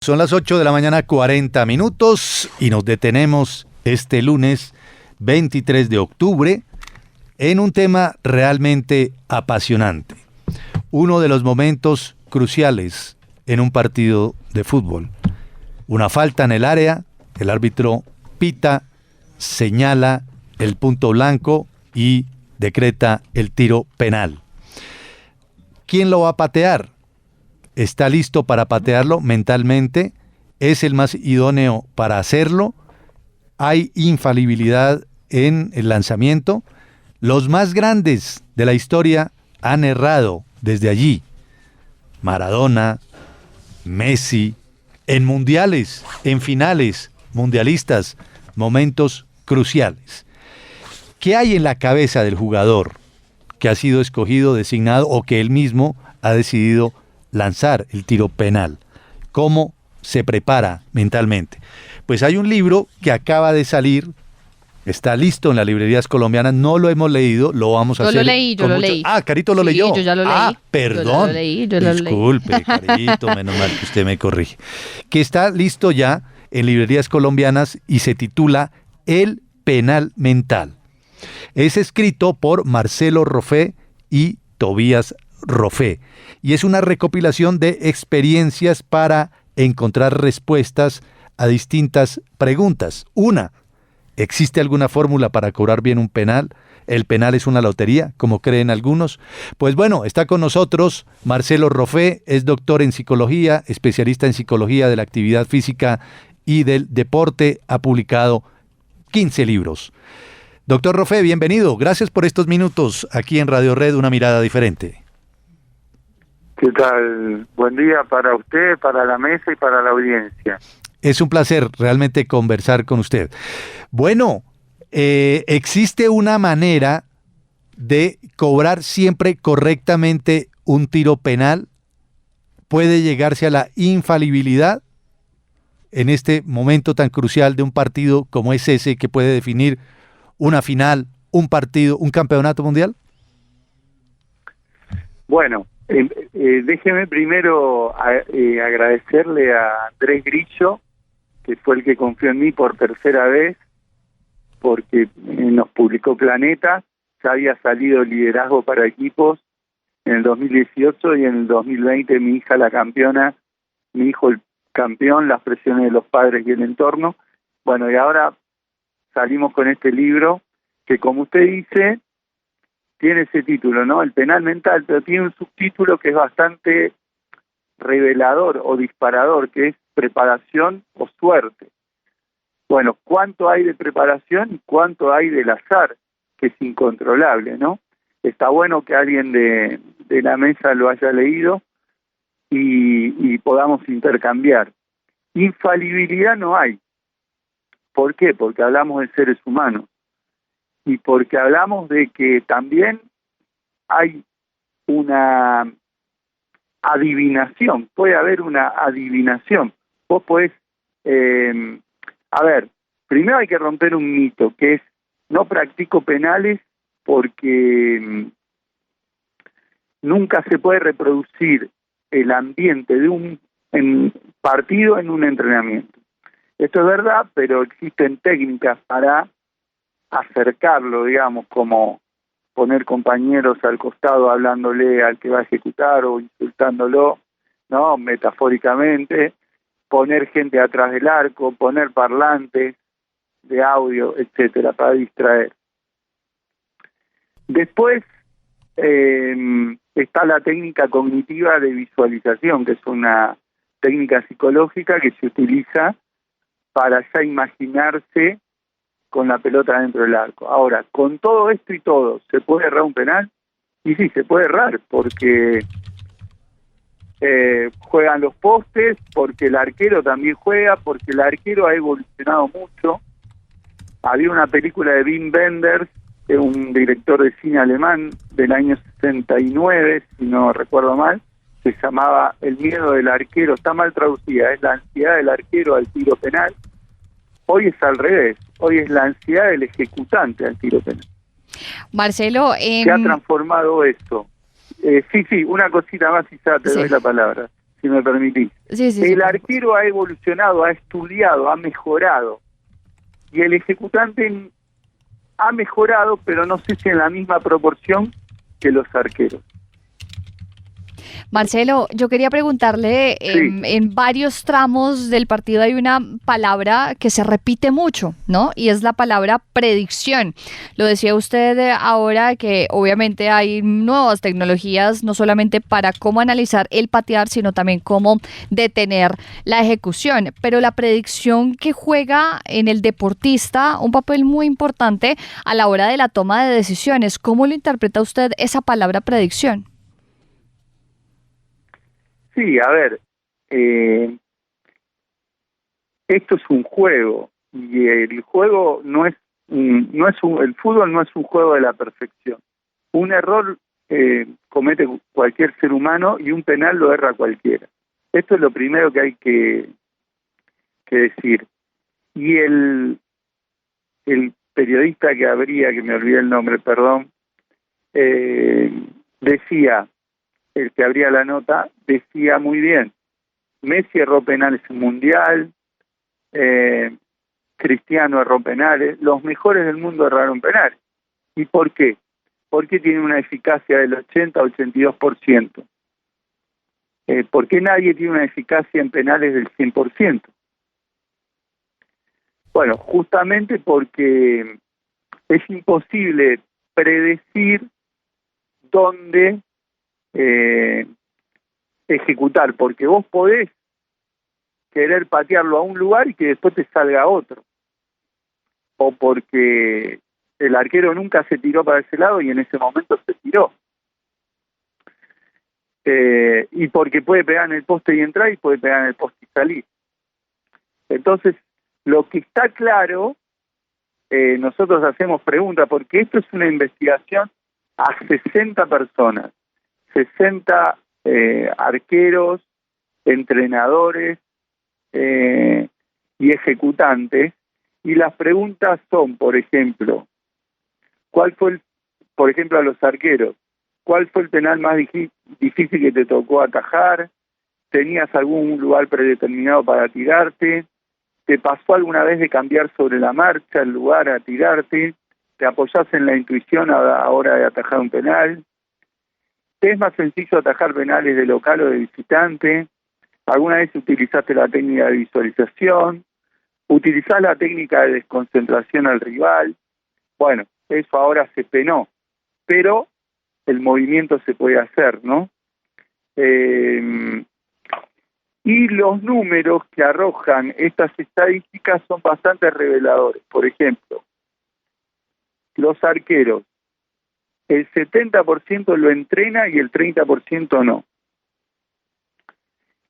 Son las 8 de la mañana, 40 minutos, y nos detenemos este lunes 23 de octubre en un tema realmente apasionante. Uno de los momentos cruciales en un partido de fútbol. Una falta en el área, el árbitro pita, señala el punto blanco y decreta el tiro penal. ¿Quién lo va a patear? ¿Está listo para patearlo mentalmente? ¿Es el más idóneo para hacerlo? ¿Hay infalibilidad en el lanzamiento? Los más grandes de la historia han errado desde allí. Maradona, Messi, en mundiales, en finales, mundialistas, momentos cruciales. ¿Qué hay en la cabeza del jugador que ha sido escogido, designado o que él mismo ha decidido lanzar el tiro penal? ¿Cómo se prepara mentalmente? Pues hay un libro que acaba de salir, está listo en las librerías colombianas, no lo hemos leído, lo vamos a hacer. Yo lo leí. Ah, Carito lo leyó. Yo ya lo leí. Perdón. Yo lo leí. Disculpe, Carito, menos mal que usted me corrige. Que está listo ya en librerías colombianas y se titula El Penal Mental. Es escrito por Marcelo Roffé y Tobías Roffé y es una recopilación de experiencias para encontrar respuestas a distintas preguntas. Una, ¿existe alguna fórmula para cobrar bien un penal? ¿El penal es una lotería, como creen algunos? Pues bueno, está con nosotros Marcelo Roffé, es doctor en psicología, especialista en psicología de la actividad física y del deporte, ha publicado 15 libros. Doctor Roffé, bienvenido. Gracias por estos minutos aquí en Radio Red, una mirada diferente. ¿Qué tal? Buen día para usted, para la mesa y para la audiencia. Es un placer realmente conversar con usted. Bueno, ¿existe una manera de cobrar siempre correctamente un tiro penal? ¿Puede llegarse a la infalibilidad en este momento tan crucial de un partido como es ese que puede definir una final, un partido, un campeonato mundial? Bueno, déjeme primero agradecerle a Andrés Grillo, que fue el que confió en mí por tercera vez, porque nos publicó Planeta. Ya había salido Liderazgo para Equipos en el 2018 y en el 2020 mi hija la campeona, mi hijo el campeón, las presiones de los padres y el entorno. Bueno, y ahora salimos con este libro que, como usted dice, tiene ese título, ¿no? El penal mental, pero tiene un subtítulo que es bastante revelador o disparador, que es preparación o suerte. Bueno, ¿cuánto hay de preparación y cuánto hay del azar, que es incontrolable, ¿no? Está bueno que alguien de la mesa lo haya leído y podamos intercambiar. Infalibilidad no hay. ¿Por qué? Porque hablamos de seres humanos y porque hablamos de que también hay una adivinación, puede haber una adivinación. Vos podés, primero hay que romper un mito, que es no practico penales porque nunca se puede reproducir el ambiente de un partido en un entrenamiento. Esto es verdad, pero existen técnicas para acercarlo, digamos, como poner compañeros al costado hablándole al que va a ejecutar o insultándolo, ¿no? Metafóricamente, poner gente atrás del arco, poner parlantes de audio, etcétera, para distraer. Después está la técnica cognitiva de visualización, que es una técnica psicológica que se utiliza para ya imaginarse con la pelota dentro del arco. Ahora, con todo esto y todo, ¿se puede errar un penal? Y sí, se puede errar, porque juegan los postes, porque el arquero también juega, porque el arquero ha evolucionado mucho. Había una película de Wim Wenders, un director de cine alemán del año 69, si no recuerdo mal, se llamaba El miedo del arquero. Está mal traducida, es la ansiedad del arquero al tiro penal. Hoy es al revés, hoy es la ansiedad del ejecutante al tiro penal. Marcelo, Se ha transformado esto. Sí, una cosita más y ya te doy la palabra. si me permitís. Sí, El arquero ha evolucionado, ha estudiado, ha mejorado, y el ejecutante ha mejorado, pero no sé si en la misma proporción que los arqueros. Marcelo, yo quería preguntarle, Sí. en varios tramos del partido hay una palabra que se repite mucho, ¿no? Y es la palabra predicción. Lo decía usted ahora que obviamente hay nuevas tecnologías, no solamente para cómo analizar el patear, sino también cómo detener la ejecución. Pero la predicción que juega en el deportista un papel muy importante a la hora de la toma de decisiones. ¿Cómo lo interpreta usted esa palabra predicción? Sí, a ver, esto es un juego y el juego el fútbol no es un juego de la perfección. Un error comete cualquier ser humano y un penal lo erra cualquiera. Esto es lo primero que hay que decir. Y el periodista que me olvidé el nombre, perdón, decía, el que abría la nota, decía muy bien, Messi erró penales en Mundial, Cristiano erró penales, los mejores del mundo erraron penales. ¿Y por qué? Porque tiene una eficacia del 80-82%. ¿Por qué nadie tiene una eficacia en penales del 100%? Bueno, justamente porque es imposible predecir dónde ejecutar, porque vos podés querer patearlo a un lugar y que después te salga a otro, o porque el arquero nunca se tiró para ese lado y en ese momento se tiró, y porque puede pegar en el poste y entrar y puede pegar en el poste y salir. Entonces, lo que está claro, nosotros hacemos preguntas, porque esto es una investigación a 60 personas, 60 arqueros, entrenadores y ejecutantes, y las preguntas son, por ejemplo, a los arqueros, ¿cuál fue el penal más difícil que te tocó atajar? ¿Tenías algún lugar predeterminado para tirarte? ¿Te pasó alguna vez de cambiar sobre la marcha el lugar a tirarte? ¿Te apoyás en la intuición a la hora de atajar un penal? ¿Te es más sencillo atajar penales de local o de visitante? ¿Alguna vez utilizaste la técnica de visualización? ¿Utilizás la técnica de desconcentración al rival? Bueno, eso ahora se penó, pero el movimiento se puede hacer, ¿no? Y los números que arrojan estas estadísticas son bastante reveladores. Por ejemplo, los arqueros, el 70% lo entrena y el 30% no.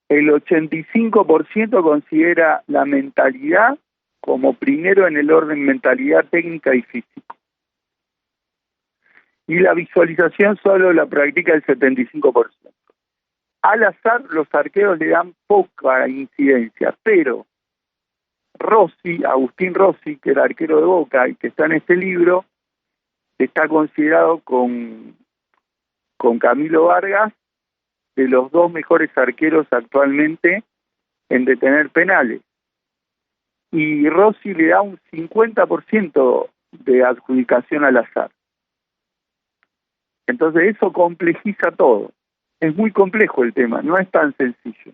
El 85% considera la mentalidad como primero en el orden mentalidad, técnica y físico. Y la visualización solo la practica el 75%. Al azar, los arqueros le dan poca incidencia, pero Agustín Rossi, que era arquero de Boca y que está en este libro, está considerado con Camilo Vargas de los dos mejores arqueros actualmente en detener penales. Y Rossi le da un 50% de adjudicación al azar. Entonces eso complejiza todo. Es muy complejo el tema, no es tan sencillo.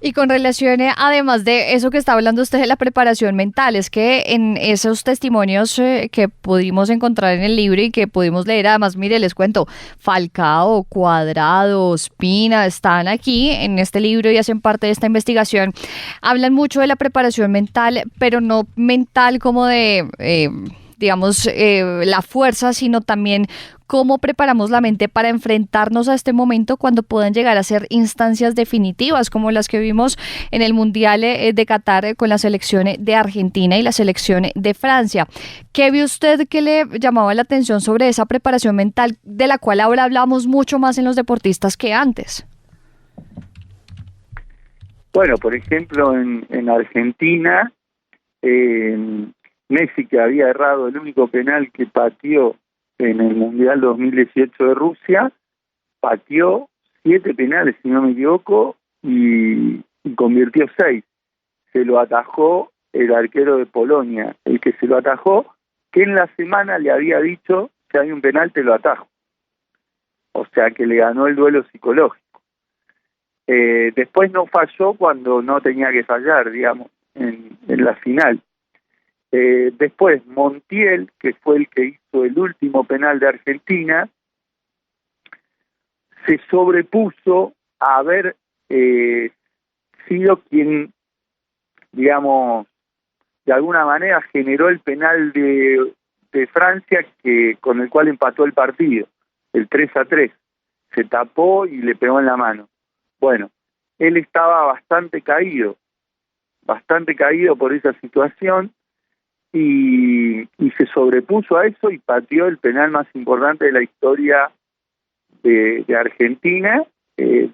Y con relación, además de eso que está hablando usted de la preparación mental, es que en esos testimonios que pudimos encontrar en el libro y que pudimos leer, además, mire, les cuento, Falcao, Cuadrado, Ospina, están aquí en este libro y hacen parte de esta investigación. Hablan mucho de la preparación mental, pero no mental como de... la fuerza, sino también cómo preparamos la mente para enfrentarnos a este momento cuando puedan llegar a ser instancias definitivas, como las que vimos en el Mundial de Qatar con la selección de Argentina y la selección de Francia. ¿Qué vio usted que le llamaba la atención sobre esa preparación mental de la cual ahora hablamos mucho más en los deportistas que antes? Bueno, por ejemplo, en Argentina, Messi, que había errado el único penal que pateó en el Mundial 2018 de Rusia, pateó 7 penales, si no me equivoco, y convirtió 6. Se lo atajó el arquero de Polonia, el que se lo atajó, que en la semana le había dicho, si hay un penal te lo atajo. O sea que le ganó el duelo psicológico. Después no falló cuando no tenía que fallar, digamos, en la final. Después Montiel, que fue el que hizo el último penal de Argentina, se sobrepuso a haber sido quien, digamos, de alguna manera generó el penal de Francia con el cual empató el partido, el 3-3. Se tapó y le pegó en la mano. Bueno, él estaba bastante caído por esa situación y se sobrepuso a eso y pateó el penal más importante de la historia de Argentina,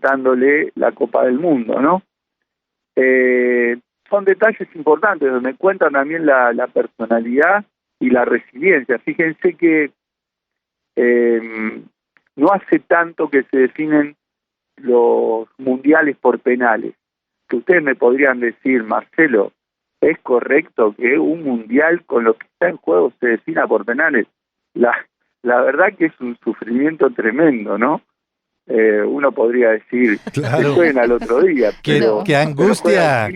dándole la Copa del Mundo, ¿no? Son detalles importantes donde cuentan también la personalidad y la resiliencia. Fíjense que no hace tanto que se definen los mundiales por penales. Que ustedes me podrían decir, Marcelo, ¿es correcto que un mundial con lo que está en juego se defina por penales? La verdad que es un sufrimiento tremendo, ¿no? Uno podría decir, claro, que jueguen al otro día. Qué angustia,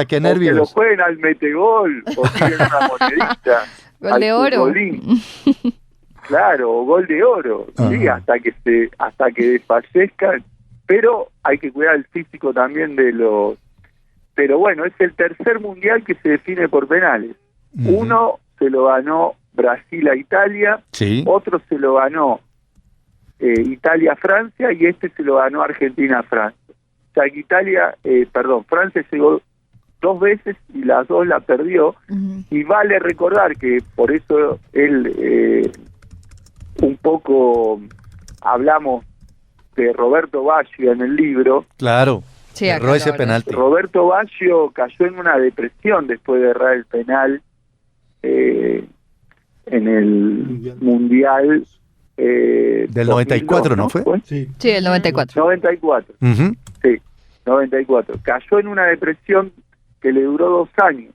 qué nervios. Que lo jueguen al metegol, o tienen una monedita. Gol de oro. Claro, o gol de oro, sí, hasta que desfallezcan. Pero hay que cuidar el físico también de los... Pero bueno, es el tercer mundial que se define por penales. Uno se lo ganó Brasil a Italia, sí, otro se lo ganó Italia a Francia y este se lo ganó Argentina a Francia. O sea que Francia llegó 2 veces y las 2 la perdió. Y vale recordar que por eso él un poco hablamos de Roberto Baggio en el libro. Claro, sí, erró ese penalti. Roberto Baggio cayó en una depresión después de errar el penal en el Mundial del 94, ¿no fue? Sí, el 94. 94. Sí, 94. Cayó en una depresión que le duró 2 años.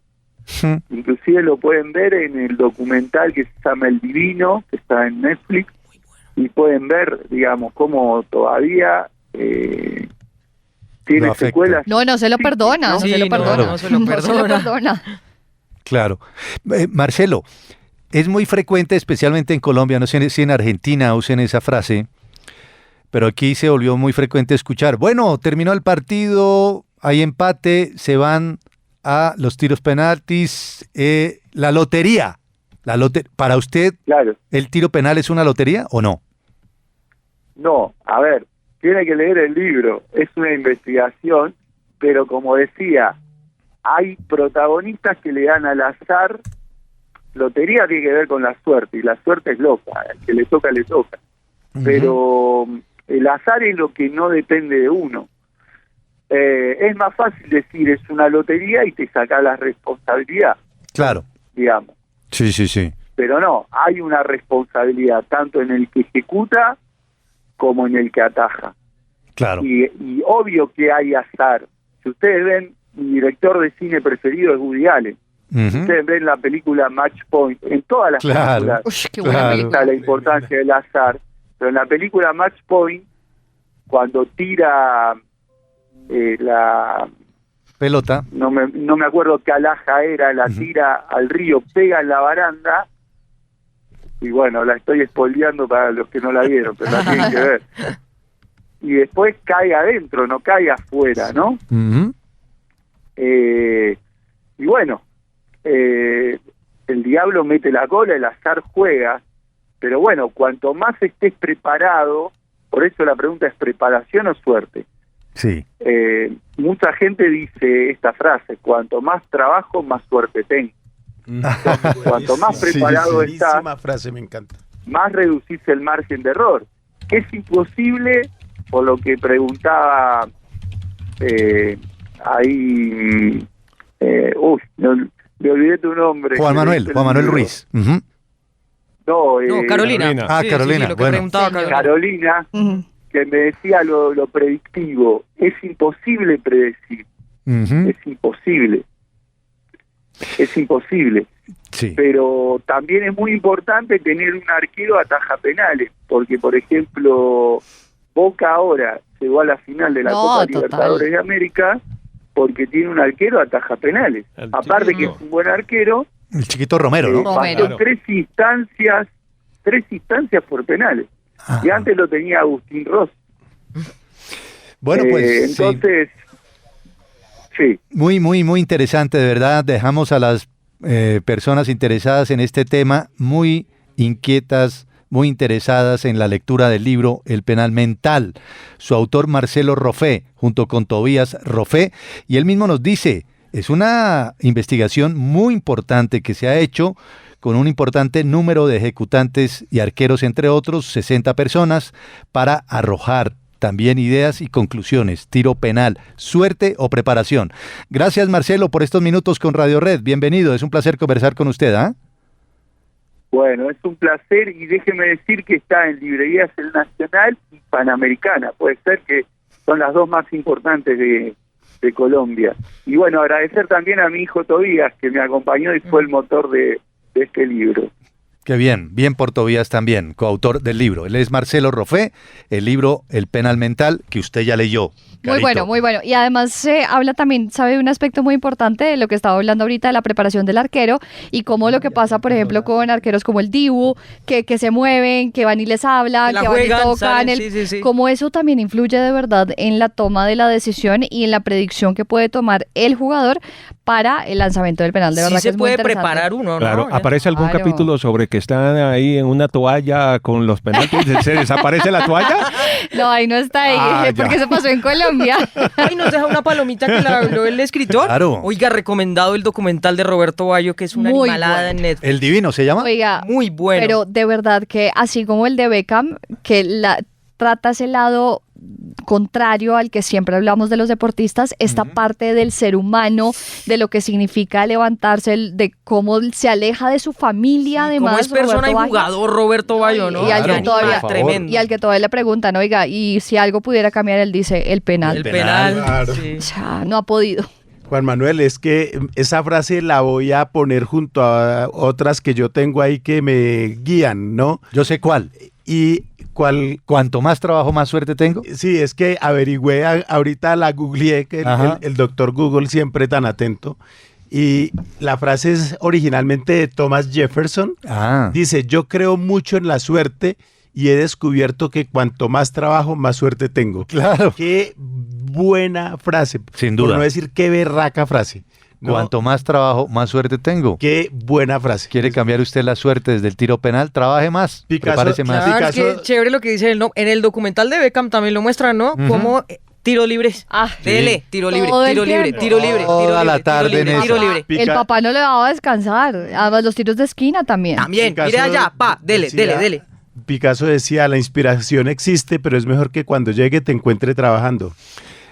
Inclusive lo pueden ver en el documental que se llama El Divino, que está en Netflix, y pueden ver, digamos, cómo todavía tiene secuelas. No se lo perdona, no se lo perdona. Claro. Marcelo, es muy frecuente, especialmente en Colombia, no sé si en Argentina usen esa frase, pero aquí se volvió muy frecuente escuchar, bueno, terminó el partido, hay empate, se van a los tiros penaltis, la lotería. ¿Para usted, claro, el tiro penal es una lotería o no? No, a ver, tiene que leer el libro, es una investigación, pero como decía, hay protagonistas que le dan al azar. Lotería tiene que ver con la suerte, y la suerte es loca, el que le toca, le toca. Pero el azar es lo que no depende de uno. Es más fácil decir es una lotería y te saca la responsabilidad. Claro. Digamos. Sí. Pero no, hay una responsabilidad tanto en el que ejecuta como en el que ataja. Claro. Y obvio que hay azar. Si ustedes ven, mi director de cine preferido es Woody Allen. Ustedes ven la película Match Point, en todas las películas. Qué buena película. La importancia del azar. Pero en la película Match Point, cuando tira la pelota, no me acuerdo qué alhaja era, la tira al río, pega en la baranda, y bueno, la estoy spoileando para los que no la vieron, pero la tienen que ver. Y después cae adentro, no cae afuera, ¿no? Y bueno, el diablo mete la cola, el azar juega, pero bueno, cuanto más estés preparado, por eso la pregunta es ¿preparación o suerte? Sí. Mucha gente dice esta frase, cuanto más trabajo, más suerte tengo. Cuanto más preparado estás, frase, me encanta, más reducís el margen de error. Es imposible, por lo que preguntaba ahí, me olvidé tu nombre. Juan Manuel Ruiz. No, Carolina. Carolina. Lo que preguntaba Carolina. Carolina, que me decía lo predictivo. Es imposible predecir. Ujú. Es imposible. Sí. Pero también es muy importante tener un arquero ataja penales, porque por ejemplo Boca ahora llegó a la final de la No, Copa total. Libertadores de América porque tiene un arquero ataja penales. El Aparte que chiquito. es un buen arquero, El chiquito Romero, ¿no? Romero. pasó tres instancias por penales. Ajá. Y antes lo tenía Agustín Ross. Bueno, pues sí. Entonces, sí. Muy, muy, muy interesante, de verdad. Dejamos a las personas interesadas en este tema muy inquietas, muy interesadas en la lectura del libro El Penal Mental. Su autor Marcelo Roffé, junto con Tobías Roffé, y él mismo nos dice, es una investigación muy importante que se ha hecho con un importante número de ejecutantes y arqueros, entre otros, 60 personas, para arrojar también ideas y conclusiones, tiro penal, suerte o preparación. Gracias, Marcelo, por estos minutos con Radio Red. Bienvenido, es un placer conversar con usted, ¿ah? Bueno, es un placer y déjeme decir que está en librerías El Nacional y Panamericana. Puede ser que son las dos más importantes de Colombia. Y bueno, agradecer también a mi hijo Tobías, que me acompañó y fue el motor de este libro. Qué bien, bien por Tobías también, coautor del libro. Él es Marcelo Roffé, el libro El Penal Mental, que usted ya leyó. Muy Carito. bueno, muy bueno. Y además se habla también, sabe, de un aspecto muy importante de lo que estaba hablando ahorita de la preparación del arquero y cómo lo que pasa, por ejemplo, con arqueros como el Dibu, que se mueven, que van y les hablan, Que la que van y juegan, tocan, salen, sí. cómo eso también influye de verdad en la toma de la decisión y en la predicción que puede tomar el jugador para el lanzamiento del penal. De verdad Sí que se es muy puede interesante. preparar uno, ¿no? Claro, Ya. ¿aparece algún Claro. capítulo sobre que están ahí en una toalla con los penaltis? ¿Se desaparece la toalla? No, ahí no está ahí, Ah, ya. porque eso pasó en Colombia. Ay, nos deja una palomita que la habló el escritor. Claro. Oiga, recomendado el documental de Roberto Bayo, que es una Muy animalada bueno. en Netflix. ¿El Divino se llama? Oiga, Muy bueno. pero de verdad que así como el de Beckham, que trata ese lado contrario al que siempre hablamos de los deportistas, esta parte del ser humano, de lo que significa levantarse, de cómo se aleja de su familia, además. Como es persona Roberto y Baggio. jugador Roberto Bayo, ¿no? Y al que Claro, todavía- por favor. tremendo. Y al que todavía le preguntan, oiga, y si algo pudiera cambiar, él dice el penal. El penal. penal. Claro. Sí. O sea, no ha podido. Juan Manuel, es que esa frase la voy a poner junto a otras que yo tengo ahí que me guían, ¿no? Yo sé cuál. Y cuál... Cuanto más trabajo, más suerte tengo. Sí, es que averigüé, ahorita la googleé, que Ajá. el doctor Google siempre tan atento. Y la frase es originalmente de Thomas Jefferson. Ah, Dice, yo creo mucho en la suerte y he descubierto que cuanto más trabajo, más suerte tengo. claro. Qué buena frase. Sin Por duda. no decir qué berraca frase. ¿no? Cuanto más trabajo, más suerte tengo. Qué buena frase. ¿Quiere cambiar usted la suerte desde el tiro penal? Trabaje más, Picasso, prepárese más. claro. Claro, es que Picasso- chévere lo que dice él, ¿no? En el documental de Beckham también lo muestran, ¿no? Ujú. Como tiro libres. Ah, Dele, tiro libre, Todo el tiro libre, tiempo. tiro libre, Toda tiro la libre, tarde tiro en libre, eso. tiro libre. Pica- El papá no le daba a descansar. Además, los tiros de esquina también. También, Picasso mire allá, pa, dele, decía- dele. Picasso decía, la inspiración existe, pero es mejor que cuando llegue te encuentre trabajando.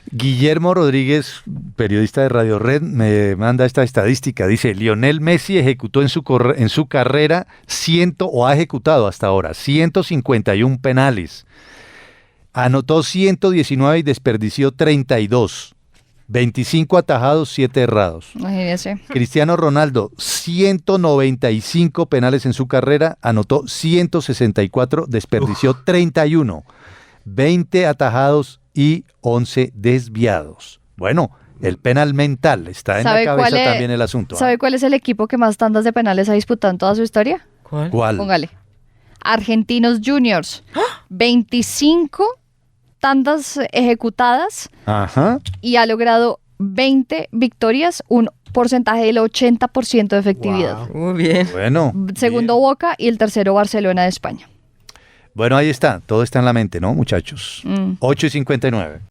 Guillermo Rodríguez, periodista de Radio Red, me manda esta estadística. Dice, Lionel Messi ejecutó en su carrera o ha ejecutado hasta ahora 151 penales. Anotó 119 y desperdició 32. 25 atajados, 7 errados. Imagínese. Cristiano Ronaldo, 195 penales en su carrera, anotó 164, desperdició 31. 20 atajados y 11 desviados. Bueno, el penal mental, está en la ¿Sabe cabeza cuál es- también el asunto. ¿ah? ¿Sabe cuál es el equipo que más tandas de penales ha disputado en toda su historia? ¿Cuál? ¿Cuál? Póngale. Argentinos Juniors. 25 tandas ejecutadas Ajá. y ha logrado 20 victorias, un porcentaje del 80% de efectividad. Wow. Muy bien. Bueno, Segundo Boca y el tercero Barcelona de España. bueno, ahí está, todo está en la mente, ¿no, muchachos? 8:59.